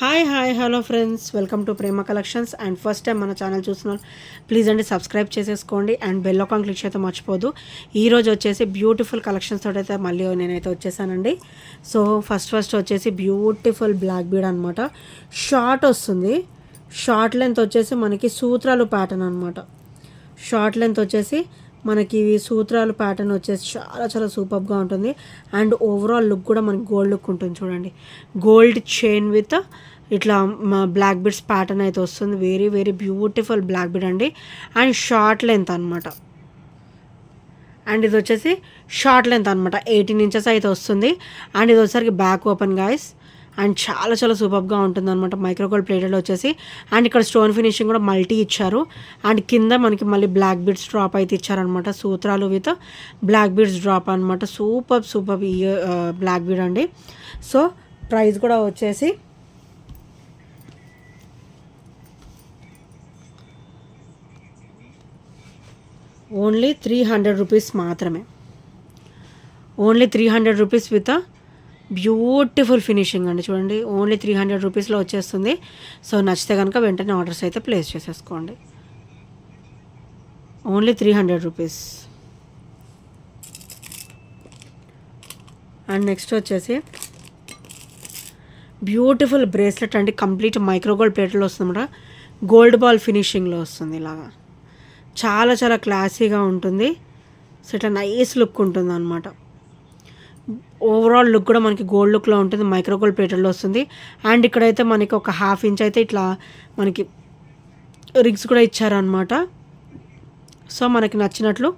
Hi hello friends, welcome to Prema collections. And first time మన channel చూస్తున్నారు please అండి subscribe చేసేసుకోండి and bell icon click చేస్తే మర్చిపోదు. ఈరోజు వచ్చేసి బ్యూటిఫుల్ కలెక్షన్స్ తోటి అయితే మళ్ళీ నేనైతే వచ్చేసానండి. సో ఫస్ట్ వచ్చేసి బ్యూటిఫుల్ బ్లాక్ బీడ్ అనమాట. షార్ట్ వస్తుంది, షార్ట్ లెంత్ వచ్చేసి మనకి సూత్రాలు ప్యాటర్న్ అనమాట. షార్ట్ లెంత్ వచ్చేసి మనకి ఇవి సూత్రాలు ప్యాటర్న్ వచ్చేసి చాలా సూపర్గా ఉంటుంది. అండ్ ఓవరాల్ లుక్ కూడా మనకి గోల్డ్ లుక్ ఉంటుంది. చూడండి, గోల్డ్ చైన్ విత్ ఇట్లా బ్లాక్ బీడ్స్ ప్యాటర్న్ అయితే వస్తుంది. వెరీ బ్యూటిఫుల్ బ్లాక్ బీడ్ అండి. అండ్ షార్ట్ లెంత్ అనమాట. అండ్ ఇది వచ్చేసి షార్ట్ లెంత్ అనమాట, 18 ఇంచెస్ అయితే వస్తుంది. అండ్ ఇది వచ్చేసరికి బ్యాక్ ఓపెన్ గాయస్. అండ్ చాలా సూపర్గా ఉంటుంది అనమాట. మైక్రోగోల్డ్ ప్లేటెడ్ వచ్చేసి. అండ్ ఇక్కడ స్టోన్ ఫినిషింగ్ కూడా మల్టీ ఇచ్చారు. అండ్ కింద మనకి మళ్ళీ బ్లాక్ బీడ్స్ డ్రాప్ అయితే ఇచ్చారనమాట. సూత్రాలు విత్ బ్లాక్ బీడ్స్ డ్రాప్ అనమాట. సూపర్ ఈ బ్లాక్ బీడ్ అండి. సో ప్రైస్ కూడా వచ్చేసి ఓన్లీ 300 రూపీస్ మాత్రమే. Only 300 rupees with beautiful finishing అండి. చూడండి, ఓన్లీ 300 రూపీస్లో వచ్చేస్తుంది. సో నచ్చితే కనుక వెంటనే ఆర్డర్స్ అయితే ప్లేస్ చేసేసుకోండి. Only 300 rupees. అండ్ నెక్స్ట్ వచ్చేసి బ్యూటిఫుల్ బ్రేస్లెట్ అండి. కంప్లీట్ మైక్రోగోల్డ్ ప్లేట్లో వస్తుందన్నమాట. గోల్డ్ బాల్ ఫినిషింగ్లో వస్తుంది. ఇలాగా చాలా క్లాసీగా ఉంటుంది. సో ఇట్లా నైస్ లుక్ ఉంటుంది అనమాట. ఓవరాల్ లుక్ కూడా మనకి గోల్డ్ లుక్లో ఉంటుంది. మైక్రోగోల్డ్ ప్లేటెడ్లో వస్తుంది. అండ్ ఇక్కడైతే మనకి ఒక 1/2 ఇంచ్ అయితే ఇట్లా మనకి రిగ్స్ కూడా ఇచ్చారనమాట. సో మనకి నచ్చినట్లు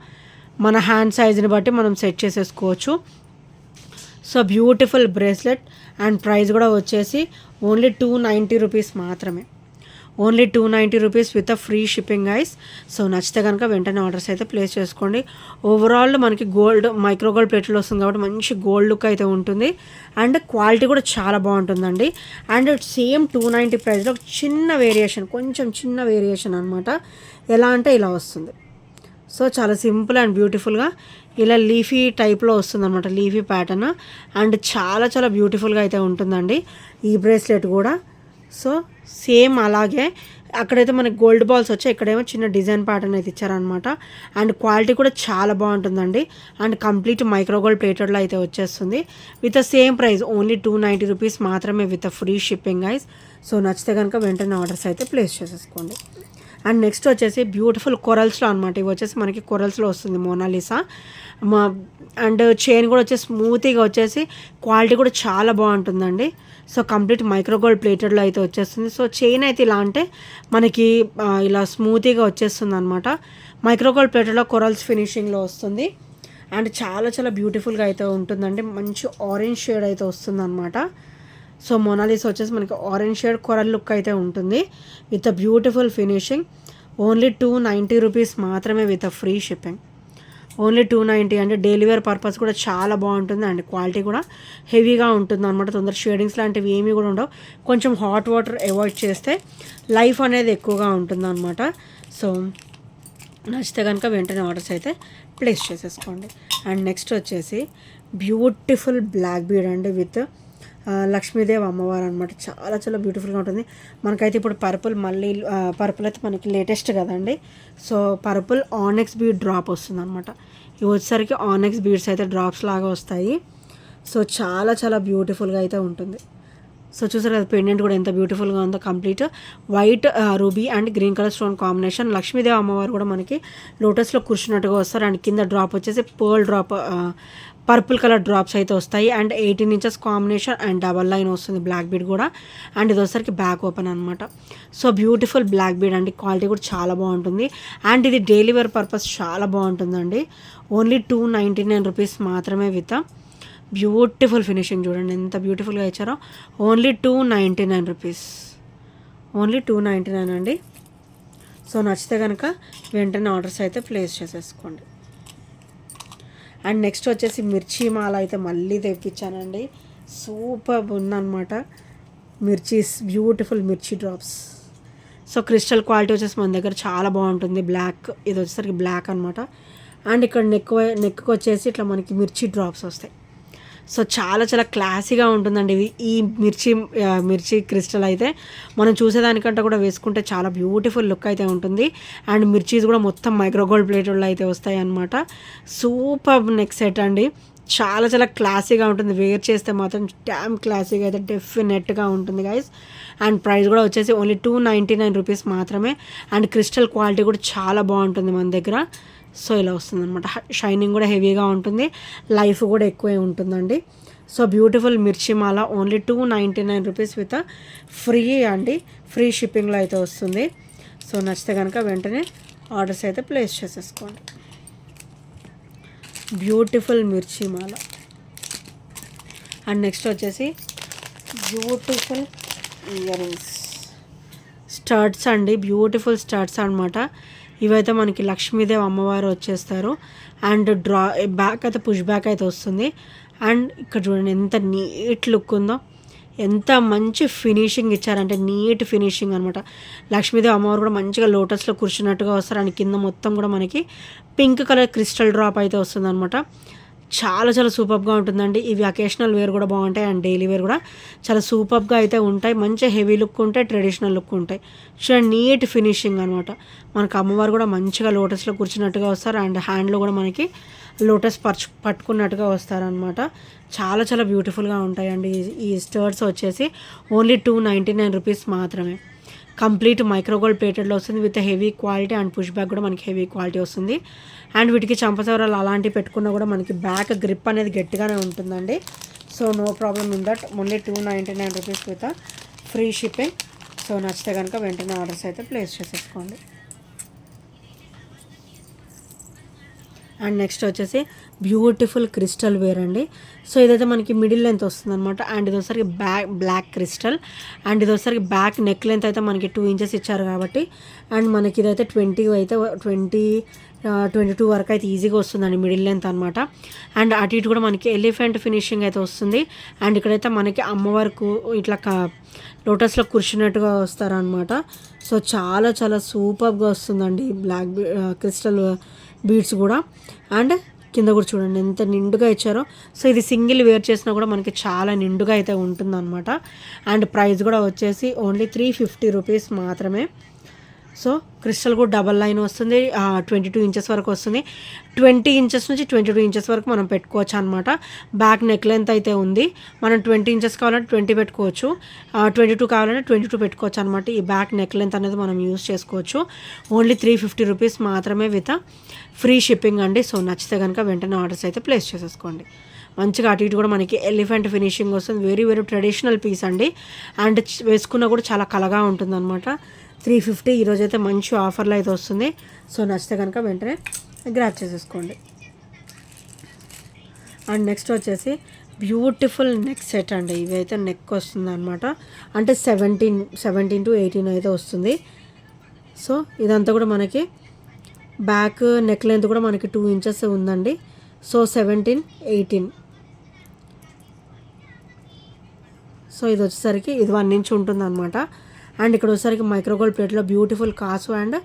మన హ్యాండ్ సైజుని బట్టి మనం సెట్ చేసేసుకోవచ్చు. So beautiful bracelet. And price కూడా వచ్చేసి ఓన్లీ 290 రూపీస్ మాత్రమే. Only 290 rupees with free shipping guys. So నచ్చితే కనుక వెంటనే ఆర్డర్స్ అయితే ప్లేస్ చేసుకోండి. ఓవరాల్ మనకి గోల్డ్ మైక్రోగోల్డ్ ప్లేట్లో వస్తుంది కాబట్టి మంచి గోల్డ్ లుక్ అయితే ఉంటుంది. అండ్ క్వాలిటీ కూడా చాలా బాగుంటుందండి. అండ్ సేమ్ 290 ప్రైస్లో చిన్న వేరియేషన్, కొంచెం చిన్న వేరియేషన్ అనమాట. ఎలా అంటే ఇలా వస్తుంది. సో చాలా సింపుల్ అండ్ బ్యూటిఫుల్గా ఇలా లీఫీ టైప్లో వస్తుంది అనమాట, లీఫీ ప్యాటర్న్. అండ్ చాలా బ్యూటిఫుల్గా అయితే ఉంటుందండి ఈ బ్రేస్లెట్ కూడా. సో సేమ్ అలాగే అక్కడైతే మనకి గోల్డ్ బాల్స్ వచ్చాయి, ఇక్కడేమో చిన్న డిజైన్ ప్యాటర్న్ అయితే ఇచ్చారనమాట. అండ్ క్వాలిటీ కూడా చాలా బాగుంటుందండి. అండ్ కంప్లీట్ మైక్రోగోల్డ్ ప్లేటెడ్లో అయితే వచ్చేస్తుంది with same price only 290 rupees మాత్రమే with free shipping guys. So నచ్చితే కనుక వెంటనే ఆర్డర్స్ అయితే ప్లేస్ చేసేసుకోండి. అండ్ నెక్స్ట్ వచ్చేసి బ్యూటిఫుల్ కొరల్స్లో అనమాట. ఇవి వచ్చేసి మనకి కొరల్స్లో వస్తుంది మోనాలిసా. అండ్ చైన్ కూడా వచ్చేసి స్మూతీగా వచ్చేసి క్వాలిటీ కూడా చాలా బాగుంటుందండి. సో కంప్లీట్ మైక్రోగోల్డ్ ప్లేటెడ్లో అయితే వచ్చేస్తుంది. సో చైన్ అయితే ఇలా అంటే మనకి ఇలా స్మూతీగా వచ్చేస్తుంది అనమాట. మైక్రోగోల్డ్ ప్లేటెడ్లో కొరల్స్ ఫినిషింగ్లో వస్తుంది. అండ్ చాలా బ్యూటిఫుల్గా అయితే ఉంటుందండి. మంచి ఆరెంజ్ షేడ్ అయితే వస్తుంది అనమాట. సో మోనాలిసా వచ్చేసి మనకి ఆరెంజ్ షేడ్ కొరల్ లుక్ అయితే ఉంటుంది with beautiful finishing. Only 290 rupees మాత్రమే విత్ ఫ్రీ షిప్పింగ్. ఓన్లీ 290 అంటే డైలీ వేర్ పర్పస్ కూడా చాలా బాగుంటుంది. అండ్ క్వాలిటీ కూడా హెవీగా ఉంటుంది అనమాట. తొందర షేడింగ్స్ లాంటివి ఏమీ కూడా ఉండవు. కొంచెం హాట్ వాటర్ అవాయిడ్ చేస్తే లైఫ్ అనేది ఎక్కువగా ఉంటుంది అనమాట. సో నచ్చితే కనుక వెంటనే ఆర్డర్స్ అయితే ప్లేస్ చేసేసుకోండి. అండ్ నెక్స్ట్ వచ్చేసి బ్యూటిఫుల్ బ్లాక్ బీడ్ అండి విత్ లక్ష్మీదేవి అమ్మవారు అనమాట. చాలా బ్యూటిఫుల్గా ఉంటుంది. మనకైతే ఇప్పుడు పర్పుల్ అయితే మనకి లేటెస్ట్ కదండి. సో పర్పుల్ ఆనెక్స్ బీడ్ డ్రాప్ వస్తుంది అనమాట. ఇవి వచ్చేసరికి ఆనెక్స్ బీడ్స్ అయితే డ్రాప్స్ లాగా వస్తాయి. సో చాలా బ్యూటిఫుల్గా అయితే ఉంటుంది. సో చూసారు కదా, పెండెంట్ కూడా ఎంత బ్యూటిఫుల్గా ఉందో. Complete white ruby and green colour stone combination. Lakshmidevi అమ్మవారు కూడా మనకి లోటస్లో కూర్చున్నట్టుగా వస్తారు. అండ్ కింద డ్రాప్ వచ్చేసి pearl drop, purple colour drops అయితే వస్తాయి. And 18 inches combination and double line వస్తుంది బ్లాక్ బీడ్ కూడా. అండ్ ఇది వచ్చేసరికి బ్యాక్ ఓపెన్ అనమాట. సో బ్యూటిఫుల్ బ్లాక్ బీడ్ అండి. క్వాలిటీ కూడా చాలా బాగుంటుంది. అండ్ ఇది డైలీ వేర్ పర్పస్ చాలా బాగుంటుందండి. ఓన్లీ 299 రూపీస్ మాత్రమే విత్ బ్యూటిఫుల్ ఫినిషింగ్. చూడండి ఎంత బ్యూటిఫుల్గా ఇచ్చారో. Only 299 rupees. ఓన్లీ 299 అండి. సో నచ్చితే కనుక వెంటనే ఆర్డర్స్ అయితే ప్లేస్ చేసేసుకోండి. అండ్ నెక్స్ట్ వచ్చేసి మిర్చి మాల అయితే మళ్ళీ తెప్పించానండి. సూపర్ ఉందన్నమాట. బ్యూటిఫుల్ మిర్చి డ్రాప్స్. సో క్రిస్టల్ క్వాలిటీ వచ్చేసి మన దగ్గర చాలా బాగుంటుంది. బ్లాక్, ఇది వచ్చేసరికి బ్లాక్ అనమాట. అండ్ ఇక్కడ నెక్కి వచ్చేసి ఇట్లా మనకి మిర్చి డ్రాప్స్ వస్తాయి. సో చాలా చాలా క్లాసీగా ఉంటుందండి ఈ మిర్చి క్రిస్టల్ అయితే మనం చూసేదానికంటే కూడా వేసుకుంటే చాలా బ్యూటిఫుల్ లుక్ అయితే ఉంటుంది. అండ్ మిర్చీస్ కూడా మొత్తం మైక్రోగోల్డ్ ప్లేట్లో అయితే వస్తాయి అన్నమాట. సూపర్ నెక్ సెట్ అండి, చాలా చాలా క్లాసీగా ఉంటుంది. వేర్ చేస్తే మాత్రం డ్యామ్ క్లాసీగా అయితే డెఫినెట్గా ఉంటుంది గైస్. అండ్ ప్రైస్ కూడా వచ్చేసి ఓన్లీ 299 రూపీస్ మాత్రమే. అండ్ క్రిస్టల్ క్వాలిటీ కూడా చాలా బాగుంటుంది మన దగ్గర. సో ఇలా వస్తుంది అనమాట. షైనింగ్ కూడా హెవీగా ఉంటుంది, లైఫ్ కూడా ఎక్కువే ఉంటుందండి. సో బ్యూటిఫుల్ మిర్చి మాల ఓన్లీ 299 రూపీస్ విత్ ఫ్రీ అండి, ఫ్రీ షిప్పింగ్లో అయితే వస్తుంది. సో నచ్చితే కనుక వెంటనే ఆర్డర్స్ అయితే ప్లేస్ చేసేసుకోండి. బ్యూటిఫుల్ మిర్చి మాల. అండ్ నెక్స్ట్ వచ్చేసి బ్యూటిఫుల్ ఇయర్ రింగ్స్, స్టడ్స్ అండి, బ్యూటిఫుల్ స్టడ్స్ అనమాట. ఇవైతే మనకి లక్ష్మీదేవి అమ్మవారు వచ్చేస్తారు. అండ్ బ్యాక్ అయితే పుష్ బ్యాక్ అయితే వస్తుంది. అండ్ ఇక్కడ చూడండి ఎంత నీట్ లుక్ ఉందో, ఎంత మంచి ఫినిషింగ్ ఇచ్చారంటే నీట్ ఫినిషింగ్ అనమాట. లక్ష్మీదేవి అమ్మవారు కూడా మంచిగా లోటస్లో కూర్చున్నట్టుగా వస్తారు. అండ్ కింద మొత్తం కూడా మనకి పింక్ కలర్ క్రిస్టల్ డ్రాప్ అయితే వస్తుంది అనమాట. చాలా చాలా సూపర్గా ఉంటుందండి. ఇవి అకేషనల్ వేర్ కూడా బాగుంటాయి అండ్ డైలీ వేర్ కూడా చాలా సూపర్గా అయితే ఉంటాయి. మంచి హెవీ లుక్ ఉంటాయి, ట్రెడిషనల్ లుక్ ఉంటాయి. చూడండి నీట్ ఫినిషింగ్ అనమాట. మనకు అమ్మవారు కూడా మంచిగా లోటస్లో కూర్చున్నట్టుగా వస్తారు. అండ్ హ్యాండ్లో కూడా మనకి లోటస్ పట్టుకున్నట్టుగా వస్తారనమాట. చాలా చాలా బ్యూటిఫుల్గా ఉంటాయండి. ఈ స్టర్ట్స్ వచ్చేసి ఓన్లీ 299 రూపీస్ మాత్రమే. కంప్లీట్ మైక్రోగోల్డ్ ప్లేటెడ్లో వస్తుంది with heavy quality. And push back కూడా మనకి హెవీ క్వాలిటీ వస్తుంది. అండ్ వీటికి చంపసవరాలు అలాంటివి పెట్టుకున్నా కూడా మనకి బ్యాక్ గ్రిప్ అనేది గట్టిగానే ఉంటుందండి. So no problem in that. Only 299 rupees with free shipping. So నచ్చితే కనుక వెంటనే ఆర్డర్స్ అయితే ప్లేస్ చేసేసుకోండి. అండ్ నెక్స్ట్ వచ్చేసి బ్యూటిఫుల్ క్రిస్టల్ వేర్ అండి. సో ఇదైతే మనకి మిడిల్ లెంత్ వస్తుంది అనమాట. అండ్ ఇది వచ్చరికి బ్లాక్ క్రిస్టల్. అండ్ ఇది వచ్చరికి బ్యాక్ నెక్ లెంత్ అయితే మనకి 2 ఇంచెస్ ఇచ్చారు కాబట్టి. అండ్ మనకి ఇదైతే 22 వరకు అయితే ఈజీగా వస్తుందండి మిడిల్ లెంత్ అనమాట. అండ్ అటు ఇటు కూడా మనకి ఎలిఫెంట్ ఫినిషింగ్ అయితే వస్తుంది. అండ్ ఇక్కడైతే మనకి అమ్మవారికి ఇట్లా లోటస్లో కూర్చున్నట్టుగా వస్తారనమాట. సో చాలా చాలా సూపర్గా వస్తుందండి బ్లాక్ క్రిస్టల్ బీడ్స్ కూడా. అండ్ కింద కూడా చూడండి ఎంత నిండుగా ఇచ్చారో. సో ఇది సింగిల్ వేర్ చేసినా కూడా మనకి చాలా నిండుగా అయితే ఉంటుందన్నమాట. అండ్ ప్రైస్ కూడా వచ్చేసి ఓన్లీ 350 రూపీస్ మాత్రమే. సో క్రిస్టల్ కూడా డబల్ లైన్ వస్తుంది, 22 ఇంచెస్ వరకు వస్తుంది. 20 ఇంచెస్ నుంచి 22 ఇంచెస్ వరకు మనం పెట్టుకోవచ్చు అనమాట. బ్యాక్ నెక్ లెంత్ అయితే ఉంది. మనం 20 ఇంచెస్ కావాలంటే 20 పెట్టుకోవచ్చు, 22 కావాలంటే 22 పెట్టుకోవచ్చు అనమాట. ఈ బ్యాక్ నెక్ లెంత్ అనేది మనం యూస్ చేసుకోవచ్చు. ఓన్లీ 350 రూపీస్ మాత్రమే విత్ ఫ్రీ షిప్పింగ్ అండి. సో నచ్చితే కనుక వెంటనే ఆర్డర్స్ అయితే ప్లేస్ చేసేసుకోండి. మంచిగా అటు ఇటు కూడా మనకి ఎలిఫెంట్ ఫినిషింగ్ వస్తుంది. వెరీ వెరీ ట్రెడిషనల్ పీస్ అండి. అండ్ వేసుకున్నా కూడా చాలా కలగా ఉంటుంది అనమాట. 350 ఈరోజైతే మంచి ఆఫర్లో అయితే వస్తుంది. సో నచ్చితే కనుక వెంటనే గ్రాబ్ చేసేసుకోండి. అండ్ నెక్స్ట్ వచ్చేసి బ్యూటిఫుల్ నెక్ సెట్ అండి. ఇవైతే నెక్ వస్తుంది అనమాట. అంటే 17 to 18 అయితే వస్తుంది. సో ఇదంతా కూడా మనకి బ్యాక్ నెక్ లెంత్ కూడా మనకి 2 ఇంచెస్ ఉందండి. సో 17, 18. సో ఇది వచ్చేసరికి ఇది 1 ఇంచ్ ఉంటుంది అనమాట. అండ్ ఇక్కడ వచ్చేసరికి మైక్రోగోల్డ్ ప్లేట్లో బ్యూటిఫుల్ కాసు అండ్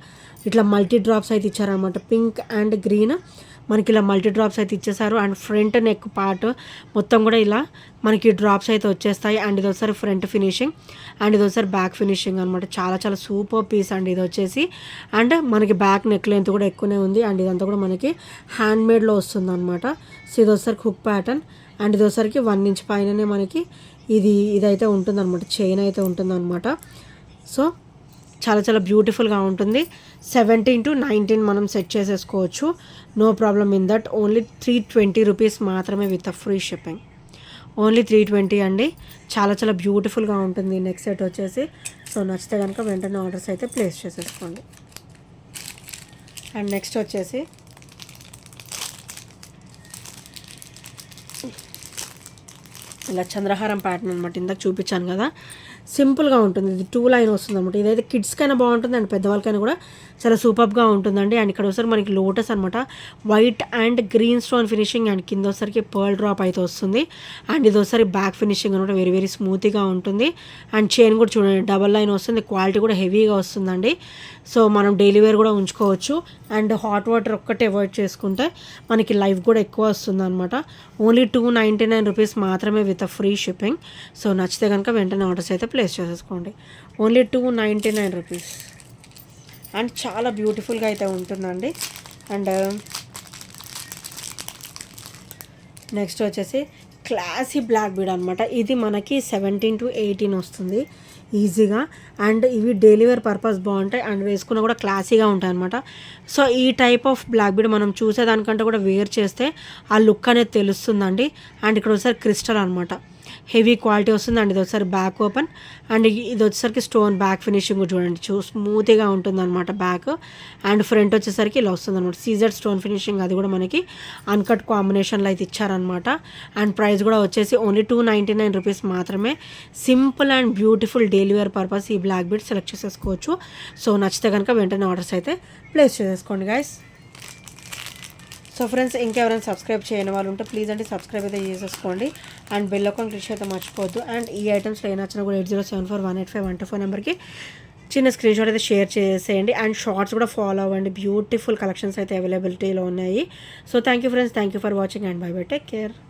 ఇట్లా మల్టీ డ్రాప్స్ అయితే ఇచ్చారనమాట. పింక్ అండ్ గ్రీన్ మనకి ఇలా మల్టీ డ్రాప్స్ అయితే ఇచ్చేసారు. అండ్ ఫ్రంట్ నెక్ పార్ట్ మొత్తం కూడా ఇలా మనకి డ్రాప్స్ అయితే వచ్చేస్తాయి. అండ్ ఇది ఒకసారి ఫ్రంట్ ఫినిషింగ్ అండ్ ఇది ఒకసారి బ్యాక్ ఫినిషింగ్ అనమాట. చాలా చాలా సూపర్ పీస్ అండి ఇది వచ్చేసి. అండ్ మనకి బ్యాక్ నెక్ లెంత్ కూడా ఎక్కువనే ఉంది. అండ్ ఇదంతా కూడా మనకి హ్యాండ్ మేడ్లో వస్తుంది అనమాట. సో ఇది ఒకసారి హుక్ ప్యాటర్న్. అండ్ ఇది ఒకసారికి 1 ఇంచ్ పైననే మనకి ఇదైతే ఉంటుందన్నమాట, చైన్ అయితే ఉంటుందన్నమాట. సో చాలా చాలా బ్యూటిఫుల్గా ఉంటుంది. 17 to 19 మనం సెట్ చేసేసుకోవచ్చు. No problem in that. Only 320 rupees మాత్రమే విత్ ఫ్రీ షిప్పింగ్. ఓన్లీ 320 అండి. చాలా చాలా బ్యూటిఫుల్గా ఉంటుంది నెక్స్ట్ సెట్ వచ్చేసి. సో నచ్చితే కనుక వెంటనే ఆర్డర్స్ అయితే ప్లేస్ చేసేసుకోండి. అండ్ నెక్స్ట్ వచ్చేసి ఇలా చంద్రహారం ప్యాటర్న్ అనమాట. ఇందాక చూపించాను కదా, సింపుల్గా ఉంటుంది. ఇది 2 లైన్ వస్తుంది అనమాట. ఇదైతే కిడ్స్కైనా బాగుంటుంది అండ్ పెద్దవాళ్ళకైనా కూడా చాలా సూపర్గా ఉంటుందండి. అండ్ ఇక్కడ ఒకసారి మనకి లోటస్ అనమాట, white and green stone finishing. And కింద ఒకసారికి పర్ల్ డ్రాప్ అయితే వస్తుంది. అండ్ ఇది ఒకసారి బ్యాక్ ఫినిషింగ్ అనమాట, వెరీ వెరీ స్మూత్గా ఉంటుంది. అండ్ చైన్ కూడా చూడండి డబల్ లైన్ వస్తుంది. క్వాలిటీ కూడా హెవీగా వస్తుందండి. సో మనం డైలీ వేర్ కూడా ఉంచుకోవచ్చు. అండ్ హాట్ వాటర్ ఒక్కటే అవాయిడ్ చేసుకుంటే మనకి లైఫ్ కూడా ఎక్కువ వస్తుంది అనమాట. ఓన్లీ 299 రూపీస్ మాత్రమే విత్ ఫ్రీ షిప్పింగ్. సో నచ్చితే కనుక వెంటనే ఆర్డర్స్ అయితే ప్లేస్ చేసేసుకోండి. ఓన్లీ 299 రూపీస్ అండ్ చాలా బ్యూటిఫుల్గా అయితే ఉంటుందండి. అండ్ నెక్స్ట్ వచ్చేసి క్లాసీ బ్లాక్ బీడ్ అనమాట. ఇది మనకి 17 to 18 వస్తుంది ఈజీగా. అండ్ ఇవి డైలీ వేర్ పర్పస్ బాగుంటాయి అండ్ వేసుకున్న కూడా క్లాసీగా ఉంటాయి అనమాట. సో ఈ టైప్ ఆఫ్ బ్లాక్ బీడ్ మనం చూసేదానికంటే కూడా వేర్ చేస్తే ఆ లుక్ అనేది తెలుస్తుందండి. అండ్ ఇక్కడ ఒకసారి క్రిస్టల్ అనమాట, హెవీ క్వాలిటీ వస్తుంది. అండ్ ఇది ఒకసారి బ్యాక్ ఓపెన్ అండ్ ఇది వచ్చేసరికి స్టోన్ బ్యాక్ ఫినిషింగ్ చూడండి, స్మూత్గా ఉంటుంది అనమాట బ్యాక్. అండ్ ఫ్రంట్ వచ్చేసరికి ఇలా వస్తుంది అనమాట, సీజెడ్ స్టోన్ ఫినిషింగ్. అది కూడా మనకి అన్కట్ కాంబినేషన్లో అయితే ఇచ్చారనమాట. అండ్ ప్రైస్ కూడా వచ్చేసి ఓన్లీ 299 రూపీస్ మాత్రమే. Simple and beautiful daily wear purpose ఈ బ్లాక్ బీడ్ సెలెక్ట్ చేసేసుకోవచ్చు. సో నచ్చితే కనుక వెంటనే ఆర్డర్స్ అయితే ప్లేస్ చేసేసుకోండి గైస్. సో ఫ్రెండ్స్, ఇంకెవరైనా సబ్స్క్రైబ్ చేయని వాళ్ళు ఉంటే ప్లీజ్ అండి సబ్స్క్రైబ్ అయితే చేసేసుకోండి. అండ్ బెల్ ఐకాన్ క్లిక్ అయితే మర్చిపోవద్దు. అండ్ ఈ ఐటమ్స్లో ఏ నచ్చినా కూడా 8074185124 నెంబర్కి చిన్న స్క్రీన్ షాట్ అయితే షేర్ చేసేయండి. అండ్ షార్ట్స్ కూడా ఫాలో అవ్వండి, బ్యూటిఫుల్ కలెక్షన్స్ అయితే అవైలబిలిటీలో ఉన్నాయి. So thank you friends, thank you for watching and by by, take care.